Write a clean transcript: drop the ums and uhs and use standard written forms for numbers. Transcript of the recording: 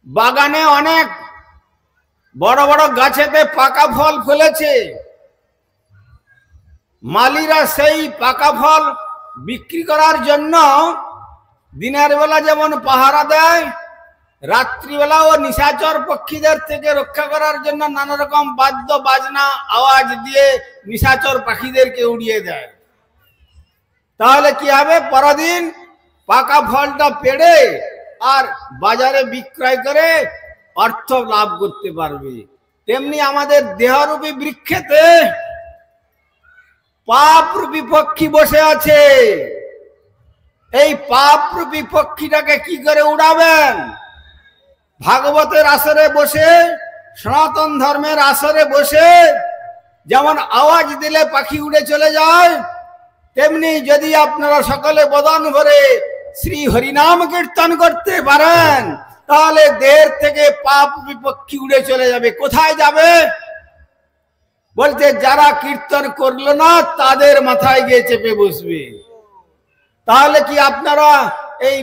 বাগানে অনেক বড় বড় গাছেতে পাকা ফল ফলেছে। মালিরা সেই পাকা ফল বিক্রি করার জন্য দিনের বেলা যেমন পাহারা দেয়, রাত্রিবেলা ও নিশাচর পক্ষীদের থেকে রক্ষা করার জন্য নানা রকম বাদ্য বাজনা আওয়াজ দিয়ে নিশাচর পাখিদেরকে উড়িয়ে দেয়। তাহলে কি হবে? পরদিন পাকা ফলটা পেড়ে আর বাজারে বিক্রয় করে অর্থ লাভ করতে পারবে। তেমনি আমাদের দেহরূপী বৃক্ষেতে পাপ রূপী পক্ষী বসে আছে। এই পাপ রূপী পক্ষীটাকে কি করে উড়াবেন? ভাগবতের আসরে বসে, সনাতন ধর্মের আসরে বসে যেমন আওয়াজ দিলে পাখি উড়ে চলে যায়, তেমনি যদি আপনারা সকলে বদন ভরে শ্রী হরিনাম কীর্তন করতে পারেন, তাহলে দেহের থেকে পাপ বিপক্ষী উড়ে চলে যাবে। কোথায় যাবে? বলতে যারা কীর্তন করলো না তাদের মাথায় গিয়ে চেপে বসবে। তাহলে কি আপনারা এই